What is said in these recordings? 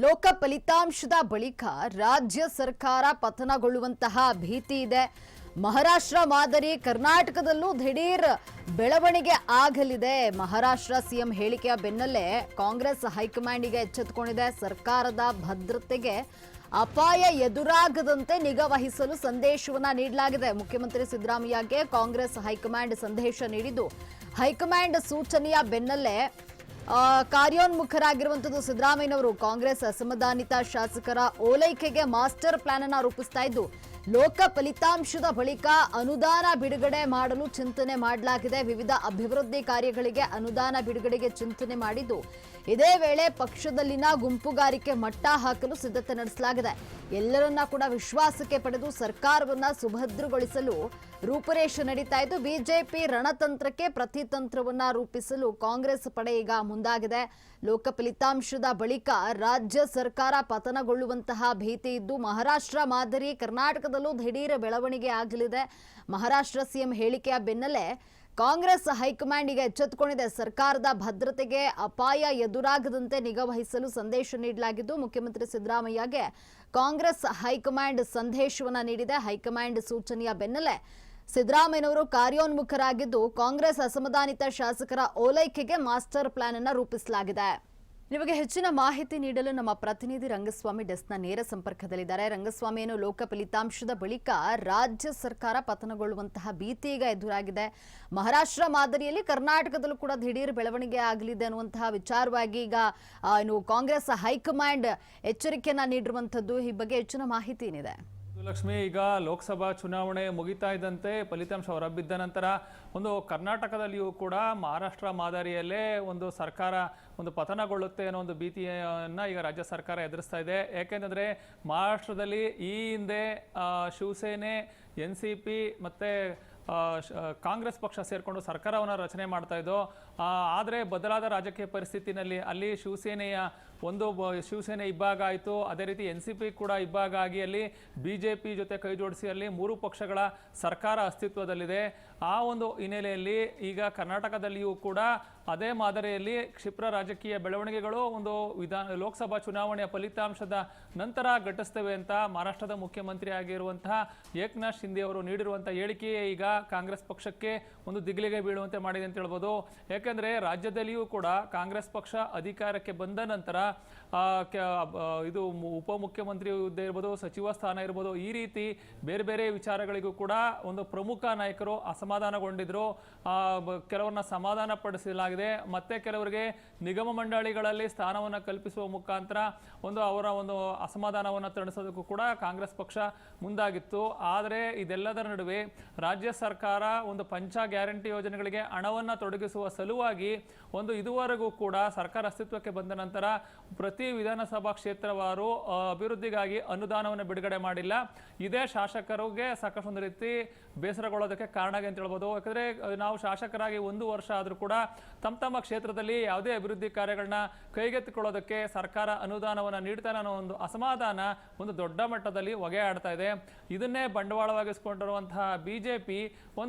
ಲೋಕ ಫಲಿತಾಂಶದ ಬಳಿಕ ರಾಜ್ಯ ಸರ್ಕಾರ ಪತನಗೊಳ್ಳುವಂತಹ ಭೀತಿ ಇದೆ. ಮಹಾರಾಷ್ಟ್ರ ಮಾದರಿ ಕರ್ನಾಟಕದಲ್ಲೂ ದಿಢೀರ್ ಬೆಳವಣಿಗೆ ಆಗಲಿದೆ. ಮಹಾರಾಷ್ಟ್ರ ಸಿಎಂ ಹೇಳಿಕೆಯ ಬೆನ್ನಲ್ಲೇ ಕಾಂಗ್ರೆಸ್ ಹೈಕಮಾಂಡ್ಗೆ ಎಚ್ಚೆತ್ತುಕೊಂಡಿದೆ. ಸರ್ಕಾರದ ಭದ್ರತೆಗೆ ಅಪಾಯ ಎದುರಾಗದಂತೆ ನಿಗಾ ವಹಿಸಲು ಸಂದೇಶವನ್ನ ನೀಡಲಾಗಿದೆ. ಮುಖ್ಯಮಂತ್ರಿ ಸಿದ್ದರಾಮಯ್ಯಗೆ ಕಾಂಗ್ರೆಸ್ ಹೈಕಮಾಂಡ್ ಸಂದೇಶ ನೀಡಿದ್ದು, ಹೈಕಮಾಂಡ್ ಸೂಚನೆಯ ಬೆನ್ನಲ್ಲೇ ಕಾರ್ಯೋನ್ಮುಖರಾಗಿರುವಂತದ್ದು ಸಿದ್ದರಾಮಯ್ಯನವರು. ಕಾಂಗ್ರೆಸ್ ಅಸಮಾಧಾನಿತ ಶಾಸಕರ ಓಲೈಕೆಗೆ ಮಾಸ್ಟರ್ ಪ್ಲಾನ್ ಅನ್ನ ರೂಪಿಸ್ತಾ ಇದ್ದು, ಲೋಕ ಫಲಿತಾಂಶದ ಬಳಿಕ ಅನುದಾನ ಬಿಡುಗಡೆ ಮಾಡಲು ಚಿಂತನೆ ಮಾಡಲಾಗಿದೆ. ವಿವಿಧ ಅಭಿವೃದ್ಧಿ ಕಾರ್ಯಗಳಿಗೆ ಅನುದಾನ ಬಿಡುಗಡೆಗೆ ಚಿಂತನೆ ಮಾಡಿದ್ದು, ಇದೇ ವೇಳೆ ಪಕ್ಷದಲ್ಲಿನ ಗುಂಪುಗಾರಿಕೆ ಮಟ್ಟ ಹಾಕಲು ಸಿದ್ಧತೆ ನಡೆಸಲಾಗಿದೆ. ಎಲ್ಲರನ್ನ ಕೂಡ ವಿಶ್ವಾಸಕ್ಕೆ ಪಡೆದು ಸರ್ಕಾರವನ್ನ ಸುಭದ್ರಗೊಳಿಸಲು ರೂಪುರೇಷೆ ನಡೀತಾ ಇದ್ದು, ಬಿಜೆಪಿ ರಣತಂತ್ರಕ್ಕೆ ಪ್ರತಿತಂತ್ರವನ್ನ ರೂಪಿಸಲು ಕಾಂಗ್ರೆಸ್ ಪಡೆ ಈಗ ಮುಂದಾಗಿದೆ. ಲೋಕ ಫಲಿತಾಂಶದ ಬಳಿಕ ರಾಜ್ಯ ಸರ್ಕಾರ ಪತನಗೊಳ್ಳುವಂತಹ ಭೀತಿ ಇದ್ದು, ಮಹಾರಾಷ್ಟ್ರ ಮಾದರಿ ಕರ್ನಾಟಕದಲ್ಲೂ ದಿಢೀರ್ ಬೆಳವಣಿಗೆ ಆಗಲಿದೆ. ಮಹಾರಾಷ್ಟ್ರ ಸಿಎಂ ಹೇಳಿಕೆಯ ಬೆನ್ನಲ್ಲೇ ಕಾಂಗ್ರೆಸ್ ಹೈಕಮಾಂಡ್ ಈಗ ಎಚ್ಚೆತ್ತುಕೊಂಡಿದೆ. ಸರ್ಕಾರದ ಭದ್ರತೆಗೆ ಅಪಾಯ ಎದುರಾಗದಂತೆ ನಿಗಾ ವಹಿಸಲು ಸಂದೇಶ ನೀಡಲಾಗಿದ್ದು, ಮುಖ್ಯಮಂತ್ರಿ ಸಿದ್ದರಾಮಯ್ಯಗೆ ಕಾಂಗ್ರೆಸ್ ಹೈಕಮಾಂಡ್ ಸಂದೇಶವನ್ನ ನೀಡಿದೆ. ಹೈಕಮಾಂಡ್ ಸೂಚನೆಯ ಬೆನ್ನಲ್ಲೇ ಸಿದ್ದರಾಮಯ್ಯನವರು ಕಾರ್ಯೋನ್ಮುಖರಾಗಿದ್ದು, ಕಾಂಗ್ರೆಸ್ ಅಸಮಾಧಾನಿತ ಶಾಸಕರ ಓಲೈಕೆಗೆ ಮಾಸ್ಟರ್ ಪ್ಲಾನ್ ಅನ್ನು ರೂಪಿಸಲಾಗಿದೆ. ನಿಮಗೆ ಹೆಚ್ಚಿನ ಮಾಹಿತಿ ನೀಡಲು ನಮ್ಮ ಪ್ರತಿನಿಧಿ ರಂಗಸ್ವಾಮಿ ಡೆಸ್ಕ್ನ ನೇರ ಸಂಪರ್ಕದಲ್ಲಿದ್ದಾರೆ. ರಂಗಸ್ವಾಮಿ, ಏನು ಲೋಕ ಫಲಿತಾಂಶದ ಬಳಿಕ ರಾಜ್ಯ ಸರ್ಕಾರ ಪತನಗೊಳ್ಳುವಂತಹ ಭೀತಿ ಈಗ ಎದುರಾಗಿದೆ. ಮಹಾರಾಷ್ಟ್ರ ಮಾದರಿಯಲ್ಲಿ ಕರ್ನಾಟಕದಲ್ಲೂ ಕೂಡ ದಿಢೀರ್ ಬೆಳವಣಿಗೆ ಆಗಲಿದೆ ಅನ್ನುವಂತಹ ವಿಚಾರವಾಗಿ ಈಗ ಏನು ಕಾಂಗ್ರೆಸ್ ಹೈಕಮಾಂಡ್ ಎಚ್ಚರಿಕೆಯನ್ನ ನೀಡಿರುವಂತದ್ದು. ಈ ಬಗ್ಗೆ ಹೆಚ್ಚಿನ ಮಾಹಿತಿ ಏನಿದೆ? ಲಕ್ಷ್ಮಿ, ಈಗ ಲೋಕಸಭಾ ಚುನಾವಣೆ ಮುಗಿತಾ ಇದ್ದಂತೆ ಫಲಿತಾಂಶ ಹೊರಬಿದ್ದ ನಂತರ ಒಂದು ಕರ್ನಾಟಕದಲ್ಲಿಯೂ ಕೂಡ ಮಹಾರಾಷ್ಟ್ರ ಮಾದರಿಯಲ್ಲೇ ಒಂದು ಸರ್ಕಾರ ಒಂದು ಪತನಗೊಳ್ಳುತ್ತೆ ಅನ್ನೋ ಒಂದು ಭೀತಿಯನ್ನು ಈಗ ರಾಜ್ಯ ಸರ್ಕಾರ ಎದುರಿಸ್ತಾ ಇದೆ. ಯಾಕೆಂದರೆ ಮಹಾರಾಷ್ಟ್ರದಲ್ಲಿ ಈ ಹಿಂದೆ ಶಿವಸೇನೆ, NCP ಮತ್ತು ಕಾಂಗ್ರೆಸ್ ಪಕ್ಷ ಸೇರಿಕೊಂಡು ಸರ್ಕಾರವನ್ನು ರಚನೆ ಮಾಡ್ತಾ ಇದ್ದೋ. ಆದರೆ ಬದಲಾದ ರಾಜಕೀಯ ಪರಿಸ್ಥಿತಿನಲ್ಲಿ ಅಲ್ಲಿ ಶಿವಸೇನೆ ಇಬ್ಬಾಗ ಆಯಿತು. ಅದೇ ರೀತಿ NCP ಕೂಡ ಇಬ್ಬಾಗ ಆಗಿ ಅಲ್ಲಿ BJP ಜೊತೆ ಕೈ ಜೋಡಿಸಿ ಅಲ್ಲಿ ಮೂರು ಪಕ್ಷಗಳ ಸರ್ಕಾರ ಅಸ್ತಿತ್ವದಲ್ಲಿದೆ. ಆ ಒಂದು ಹಿನ್ನೆಲೆಯಲ್ಲಿ ಈಗ ಕರ್ನಾಟಕದಲ್ಲಿಯೂ ಕೂಡ ಅದೇ ಮಾದರಿಯಲ್ಲಿ ಕ್ಷಿಪ್ರ ರಾಜಕೀಯ ಬೆಳವಣಿಗೆಗಳು ಒಂದು ಲೋಕಸಭಾ ಚುನಾವಣೆಯ ಫಲಿತಾಂಶದ ನಂತರ ಘಟಿಸ್ತವೆ ಅಂತ ಮಹಾರಾಷ್ಟ್ರದ ಮುಖ್ಯಮಂತ್ರಿ ಆಗಿರುವಂತಹ ಏಕನಾಥ್ ಶಿಂದೆ ಅವರು ನೀಡಿರುವಂತಹ ಹೇಳಿಕೆಯೇ ಈಗ ಕಾಂಗ್ರೆಸ್ ಪಕ್ಷಕ್ಕೆ ಒಂದು ದಿಗಿಲಿಗೆ ಬೀಳುವಂತೆ ಮಾಡಿದೆ ಅಂತ ಹೇಳ್ಬೋದು. ಯಾಕೆಂದ್ರೆ ರಾಜ್ಯದಲ್ಲಿಯೂ ಕೂಡ ಕಾಂಗ್ರೆಸ್ ಪಕ್ಷ ಅಧಿಕಾರಕ್ಕೆ ಬಂದ ನಂತರ ಇದು ಉಪಮುಖ್ಯಮಂತ್ರಿ ಹುದ್ದೆ ಇರ್ಬೋದು, ಸಚಿವ ಸ್ಥಾನ ಇರ್ಬೋದು, ಈ ರೀತಿ ಬೇರೆ ಬೇರೆ ವಿಚಾರಗಳಿಗೂ ಕೂಡ ಒಂದು ಪ್ರಮುಖ ನಾಯಕರು ಅಸಮಾಧಾನಗೊಂಡಿದ್ರು. ಕೆಲವರನ್ನ ಸಮಾಧಾನ ಪಡಿಸಲಾಗಿದೆ. ಮತ್ತೆ ಕೆಲವರಿಗೆ ನಿಗಮ ಮಂಡಳಿಗಳಲ್ಲಿ ಸ್ಥಾನವನ್ನು ಕಲ್ಪಿಸುವ ಮುಖಾಂತರ ಅವರ ಒಂದು ಅಸಮಾಧಾನವನ್ನು ತಣಿಸೋದಕ್ಕೂ ಕೂಡ ಕಾಂಗ್ರೆಸ್ ಪಕ್ಷ ಮುಂದಾಗಿತ್ತು. ಆದರೆ ಇದೆಲ್ಲದರ ನಡುವೆ ರಾಜ್ಯ ಸರ್ಕಾರ ಒಂದು ಪಂಚ ಗ್ಯಾರಂಟಿ ಯೋಜನೆಗಳಿಗೆ ಹಣವನ್ನು ತೊಡಗಿಸುವ ಸಲುವಾಗಿ ಇದುವರೆಗೂ ಕೂಡ ಸರ್ಕಾರ ಅಸ್ತಿತ್ವಕ್ಕೆ ಬಂದ ನಂತರ ಪ್ರತಿ ವಿಧಾನಸಭಾ ಕ್ಷೇತ್ರವಾರು ಅಭಿವೃದ್ಧಿಗಾಗಿ ಅನುದಾನವನ್ನು ಬಿಡುಗಡೆ ಮಾಡಿಲ್ಲ. ಇದೇ ಶಾಸಕರಿಗೆ ಸಾಕಷ್ಟು ಒಂದು ರೀತಿ ಬೇಸರಗೊಳ್ಳೋದಕ್ಕೆ ಕಾರಣ ಅಂತ ಹೇಳ್ಬೋದು. ಯಾಕಂದ್ರೆ ನಾವು ಶಾಸಕರಾಗಿ 1 ವರ್ಷ ಆದರೂ ಕೂಡ ತಮ್ಮ ಕ್ಷೇತ್ರದಲ್ಲಿ ಯಾವುದೇ ಅಭಿವೃದ್ಧಿ ಕಾರ್ಯಗಳನ್ನ ಕೈಗೆತ್ತಿಕೊಳ್ಳೋದಕ್ಕೆ ಸರ್ಕಾರ ಅನುದಾನವನ್ನು ನೀಡ್ತಾನೆ ಅನ್ನೋ ಒಂದು ಅಸಮಾಧಾನ ದೊಡ್ಡ ಮಟ್ಟದಲ್ಲಿ ಹೊಗೆ ಆಡ್ತಾ ಇದೆ. ಇದನ್ನೇ ಬಂಡವಾಳವಾಗಿಸಿಕೊಂಡಿರುವಂತಹ BJP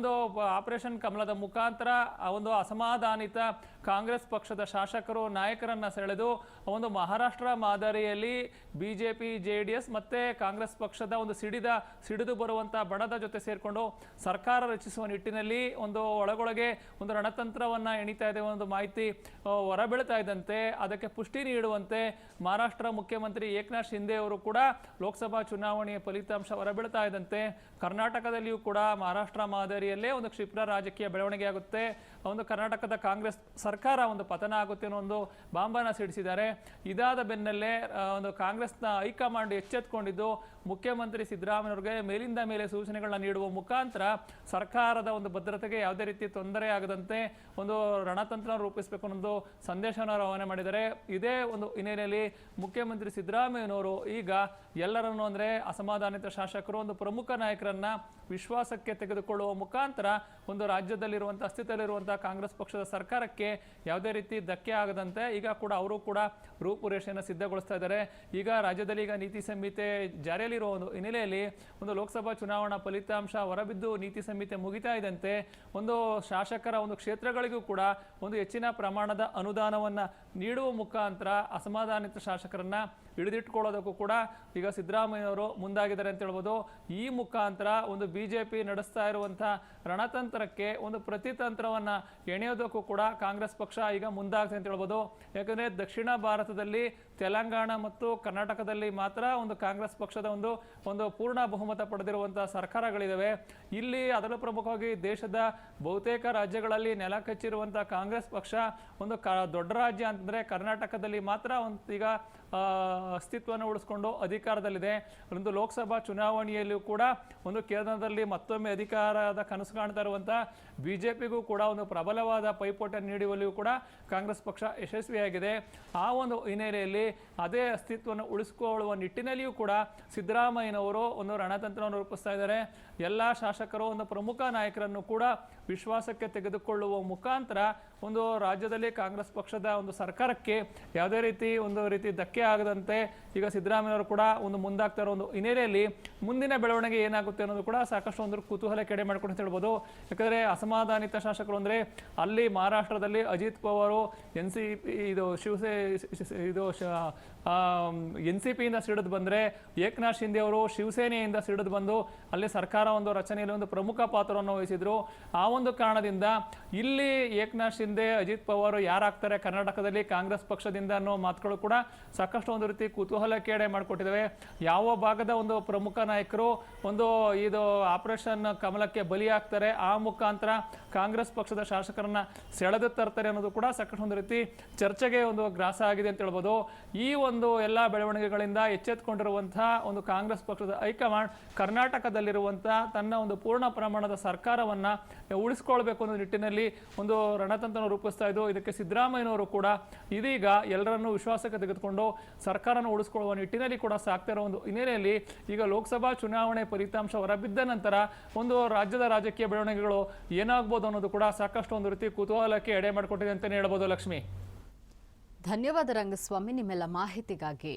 ಆಪರೇಷನ್ ಕಮಲದ ಮುಖಾಂತರ ಅಸಮಾಧಾನಿತ ಕಾಂಗ್ರೆಸ್ ಪಕ್ಷದ ಶಾಸಕರು ನಾಯಕರನ್ನ ಸೆಳೆದು ಮಹಾರಾಷ್ಟ್ರ ಮಾದರಿಯಲ್ಲಿ BJP, JDS ಮತ್ತೆ ಕಾಂಗ್ರೆಸ್ ಪಕ್ಷದ ಸಿಡಿದು ಬರುವಂತಹ ಬಣದ ಜೊತೆ ಸೇರ್ಕೊಂಡು ಸರ್ಕಾರ ರಚಿಸುವ ನಿಟ್ಟಿನಲ್ಲಿ ಒಳಗೊಳಗೆ ರಣತಂತ್ರವನ್ನ ಎಣಿತಾ ಇದೆ. ಮಾಹಿತಿ ಹೊರಬೀಳ್ತಾ ಇದ್ದಂತೆ ಅದಕ್ಕೆ ಪುಷ್ಟಿ ನೀಡುವಂತೆ ಮಹಾರಾಷ್ಟ್ರ ಮುಖ್ಯಮಂತ್ರಿ ಏಕನಾಥ್ ಶಿಂದೆ ಅವರು ಕೂಡ ಲೋಕಸಭಾ ಚುನಾವಣೆಯ ಫಲಿತಾಂಶ ಹೊರಬೀಳ್ತಾ ಇದ್ದಂತೆ ಕರ್ನಾಟಕದಲ್ಲಿಯೂ ಕೂಡ ಮಹಾರಾಷ್ಟ್ರ ಮಾದರಿಯಲ್ಲೇ ಕ್ಷಿಪ್ರ ರಾಜಕೀಯ ಬೆಳವಣಿಗೆ ಆಗುತ್ತೆ, ಕರ್ನಾಟಕದ ಕಾಂಗ್ರೆಸ್ ಸರ್ಕಾರ ಪತನ ಆಗುತ್ತೆ ಅನ್ನೋ ಬಾಂಬನ ಸಿಡಿಸಿದ್ದಾರೆ. ಇದಾದ ಬೆನ್ನಲ್ಲೇ ಕಾಂಗ್ರೆಸ್ನ ಹೈಕಮಾಂಡ್ ಎಚ್ಚೆತ್ತುಕೊಂಡಿದ್ದು, ಮುಖ್ಯಮಂತ್ರಿ ಸಿದ್ದರಾಮಯ್ಯವ್ರಿಗೆ ಮೇಲಿಂದ ಮೇಲೆ ಸೂಚನೆಗಳನ್ನ ನೀಡುವ ಮುಖಾಂತರ ಸರ್ಕಾರದ ಭದ್ರತೆಗೆ ಯಾವುದೇ ರೀತಿ ತೊಂದರೆ ಆಗದಂತೆ ರಣತಂತ್ರ ರೂಪಿಸಬೇಕು ಅನ್ನೋ ಸಂದೇಶವನ್ನು ರವಾನೆ ಮಾಡಿದ್ದಾರೆ. ಇದೇ ಹಿನ್ನೆಲೆಯಲ್ಲಿ ಮುಖ್ಯಮಂತ್ರಿ ಸಿದ್ದರಾಮಯ್ಯನವರು ಈಗ ಎಲ್ಲರನ್ನು ಅಸಮಾಧಾನಿತ ಶಾಸಕರು ಪ್ರಮುಖ ನಾಯಕರನ್ನ ವಿಶ್ವಾಸಕ್ಕೆ ತೆಗೆದುಕೊಳ್ಳುವ ಮುಖಾಂತರ ರಾಜ್ಯದಲ್ಲಿರುವಂತಹ ಅಸ್ತಿತ್ವದಲ್ಲಿರುವಂತಹ ಕಾಂಗ್ರೆಸ್ ಪಕ್ಷದ ಸರ್ಕಾರಕ್ಕೆ ಯಾವುದೇ ರೀತಿ ಧಕ್ಕೆ ಆಗದಂತೆ ಈಗ ಕೂಡ ಅವರು ಕೂಡ ರೂಪುರೇಷೆಯನ್ನು ಸಿದ್ಧಗೊಳಿಸ್ತಾ ಇದ್ದಾರೆ. ಈಗ ರಾಜ್ಯದಲ್ಲಿ ನೀತಿ ಸಂಹಿತೆ ಜಾರಿಯಲ್ಲಿರುವ ಹಿನ್ನೆಲೆಯಲ್ಲಿ ಲೋಕಸಭಾ ಚುನಾವಣಾ ಫಲಿತಾಂಶ ಹೊರಬಿದ್ದು ನೀತಿ ಸಂಹಿತೆ ಮುಗಿತಾ ಇದ್ದಂತೆ ಶಾಸಕರ ಕ್ಷೇತ್ರಗಳಿಗೂ ಕೂಡ ಹೆಚ್ಚಿನ ಪ್ರಮಾಣದ ಅನುದಾನವನ್ನ ನೀಡುವ ಮುಖಾಂತರ ಅಸಮಾಧಾನಿತ ಶಾಸಕರನ್ನ ಹಿಡಿದಿಟ್ಕೊಳ್ಳೋದಕ್ಕೂ ಕೂಡ ಈಗ ಸಿದ್ದರಾಮಯ್ಯವರು ಮುಂದಾಗಿದ್ದಾರೆ ಅಂತ ಹೇಳ್ಬೋದು. ಈ ಮುಖಾಂತರ ಒಂದು ಬಿಜೆಪಿ ನಡೆಸ್ತಾ ಇರುವಂತಹ ರಣತಂತ್ರಕ್ಕೆ ಒಂದು ಪ್ರತಿತಂತ್ರವನ್ನ ಎಣೆಯೋದಕ್ಕೂ ಕೂಡ ಕಾಂಗ್ರೆಸ್ ಪಕ್ಷ ಈಗ ಮುಂದಾಗ್ತದೆ ಅಂತ ಹೇಳ್ಬೋದು. ಯಾಕಂದ್ರೆ ದಕ್ಷಿಣ ಭಾರತದಲ್ಲಿ ತೆಲಂಗಾಣ ಮತ್ತು ಕರ್ನಾಟಕದಲ್ಲಿ ಮಾತ್ರ ಒಂದು ಕಾಂಗ್ರೆಸ್ ಪಕ್ಷದ ಒಂದು ಪೂರ್ಣ ಬಹುಮತ ಪಡೆದಿರುವಂತಹ ಸರ್ಕಾರಗಳಿದಾವೆ. ಇಲ್ಲಿ ಅದರಲ್ಲೂ ಪ್ರಮುಖವಾಗಿ ದೇಶದ ಬಹುತೇಕ ರಾಜ್ಯಗಳಲ್ಲಿ ನೆಲ ಕಚ್ಚಿರುವಂತಹ ಕಾಂಗ್ರೆಸ್ ಪಕ್ಷ ಒಂದು ದೊಡ್ಡ ರಾಜ್ಯ ಅಂತಂದ್ರೆ ಕರ್ನಾಟಕದಲ್ಲಿ ಮಾತ್ರ ಈಗ ಅಸ್ತಿತ್ವವನ್ನು ಉಳಿಸ್ಕೊಂಡು ಅಧಿಕಾರದಲ್ಲಿದೆ. ಒಂದು ಲೋಕಸಭಾ ಚುನಾವಣೆಯಲ್ಲಿಯೂ ಕೂಡ ಒಂದು ಕೇಂದ್ರದಲ್ಲಿ ಮತ್ತೊಮ್ಮೆ ಅಧಿಕಾರದ ಕನಸು ಕಾಣ್ತಾ ಇರುವಂತಹ ಬಿಜೆಪಿಗೂ ಕೂಡ ಒಂದು ಪ್ರಬಲವಾದ ಪೈಪೋಟಿಯನ್ನು ನೀಡುವಲ್ಲಿಯೂ ಕೂಡ ಕಾಂಗ್ರೆಸ್ ಪಕ್ಷ ಯಶಸ್ವಿಯಾಗಿದೆ. ಆ ಒಂದು ಹಿನ್ನೆಲೆಯಲ್ಲಿ ಅದೇ ಅಸ್ತಿತ್ವವನ್ನು ಉಳಿಸಿಕೊಳ್ಳುವ ನಿಟ್ಟಿನಲ್ಲಿಯೂ ಕೂಡ ಸಿದ್ದರಾಮಯ್ಯನವರು ಒಂದು ರಣತಂತ್ರವನ್ನು ರೂಪಿಸ್ತಾ ಇದ್ದಾರೆ. ಎಲ್ಲ ಶಾಸಕರು ಒಂದು ಪ್ರಮುಖ ನಾಯಕರನ್ನು ಕೂಡ ವಿಶ್ವಾಸಕ್ಕೆ ತೆಗೆದುಕೊಳ್ಳುವ ಮುಖಾಂತರ ಒಂದು ರಾಜ್ಯದಲ್ಲಿ ಕಾಂಗ್ರೆಸ್ ಪಕ್ಷದ ಒಂದು ಸರ್ಕಾರಕ್ಕೆ ಯಾವುದೇ ರೀತಿ ಧಕ್ಕೆ ಆಗದಂತೆ ಈಗ ಸಿದ್ದರಾಮಯ್ಯವರು ಕೂಡ ಒಂದು ಮುಂದಾಗ್ತಾ ಇರೋ ಒಂದು ಹಿನ್ನೆಲೆಯಲ್ಲಿ ಮುಂದಿನ ಬೆಳವಣಿಗೆ ಏನಾಗುತ್ತೆ ಅನ್ನೋದು ಕೂಡ ಸಾಕಷ್ಟು ಒಂದು ಕುತೂಹಲ ಕೆಡೆ ಮಾಡ್ಕೊಂಡು ಅಂತ ಹೇಳ್ಬೋದು. ಯಾಕಂದ್ರೆ ಅಸಮಾಧಾನಿತ ಶಾಸಕರು ಅಂದ್ರೆ ಅಲ್ಲಿ ಮಹಾರಾಷ್ಟ್ರದಲ್ಲಿ ಅಜಿತ್ ಪವಾರ್ NCP ಇಂದ ಸಿಡಿದು ಬಂದ್ರೆ ಏಕನಾಥ್ ಶಿಂದೆ ಅವರು ಶಿವಸೇನೆಯಿಂದ ಸಿಡಿದು ಬಂದು ಅಲ್ಲಿ ಸರ್ಕಾರ ಒಂದು ರಚನೆಯಲ್ಲಿ ಒಂದು ಪ್ರಮುಖ ಪಾತ್ರವನ್ನು ವಹಿಸಿದ್ರು. ಆ ಒಂದು ಕಾರಣದಿಂದ ಇಲ್ಲಿ ಏಕನಾಥ್ ಶಿಂದೆ ಅಜಿತ್ ಪವಾರ್ ಯಾರಾಗ್ತಾರೆ ಕರ್ನಾಟಕದಲ್ಲಿ ಕಾಂಗ್ರೆಸ್ ಪಕ್ಷದಿಂದ ಅನ್ನೋ ಮಾತುಗಳು ಕೂಡ ಸಾಕಷ್ಟು ಒಂದು ರೀತಿ ಕುತೂಹಲ ಕೇಡೆ ಮಾಡಿಕೊಟ್ಟಿದ್ದಾವೆ. ಯಾವ ಭಾಗದ ಒಂದು ಪ್ರಮುಖ ನಾಯಕರು ಇದು ಆಪರೇಷನ್ ಕಮಲಕ್ಕೆ ಬಲಿಯಾಗ್ತಾರೆ, ಆ ಮುಖಾಂತರ ಕಾಂಗ್ರೆಸ್ ಪಕ್ಷದ ಶಾಸಕರನ್ನ ಸೆಳೆದು ತರ್ತಾರೆ ಅನ್ನೋದು ಕೂಡ ಸಾಕಷ್ಟು ಒಂದು ರೀತಿ ಚರ್ಚೆಗೆ ಒಂದು ಗ್ರಾಸ ಆಗಿದೆ ಅಂತ ಹೇಳ್ಬೋದು. ಈ ಒಂದು ಎಲ್ಲ ಬೆಳವಣಿಗೆಗಳಿಂದ ಎಚ್ಚೆತ್ತುಕೊಂಡಿರುವಂತಹ ಒಂದು ಕಾಂಗ್ರೆಸ್ ಪಕ್ಷದ ಹೈಕಮಾಂಡ್ ಕರ್ನಾಟಕದಲ್ಲಿರುವಂತಹ ತನ್ನ ಒಂದು ಪೂರ್ಣ ಪ್ರಮಾಣದ ಸರ್ಕಾರವನ್ನ ಉಳಿಸ್ಕೊಳ್ಬೇಕು ಅನ್ನೋ ನಿಟ್ಟಿನಲ್ಲಿ ಒಂದು ರಣತಂತ್ರ ರೂಪಿಸ್ತಾ ಇದ್ದು, ಇದಕ್ಕೆ ಸಿದ್ದರಾಮಯ್ಯನವರು ಕೂಡ ಇದೀಗ ಎಲ್ಲರನ್ನೂ ವಿಶ್ವಾಸಕ್ಕೆ ತೆಗೆದುಕೊಂಡು ಸರ್ಕಾರನ ಉಳಿಸ್ಕೊಳ್ಳುವ ನಿಟ್ಟಿನಲ್ಲಿ ಕೂಡ ಸಾಕ್ತಾ ಇರೋ ಒಂದು ಹಿನ್ನೆಲೆಯಲ್ಲಿ ಈಗ ಲೋಕಸಭಾ ಚುನಾವಣೆ ಫಲಿತಾಂಶ ಹೊರಬಿದ್ದ ನಂತರ ಒಂದು ರಾಜ್ಯದ ರಾಜಕೀಯ ಬೆಳವಣಿಗೆಗಳು ಏನಾಗ್ಬೋದು ಅನ್ನೋದು ಕೂಡ ಸಾಕಷ್ಟು ಒಂದು ರೀತಿ ಕುತೂಹಲಕ್ಕೆ ಎಡೆ ಮಾಡಿಕೊಟ್ಟಿದೆ ಅಂತಾನೆ ಹೇಳ್ಬೋದು. ಲಕ್ಷ್ಮಿ, ಧನ್ಯವಾದ ರಂಗಸ್ವಾಮಿ ನಿಮ್ಮೆಲ್ಲ ಮಾಹಿತಿಗಾಗಿ.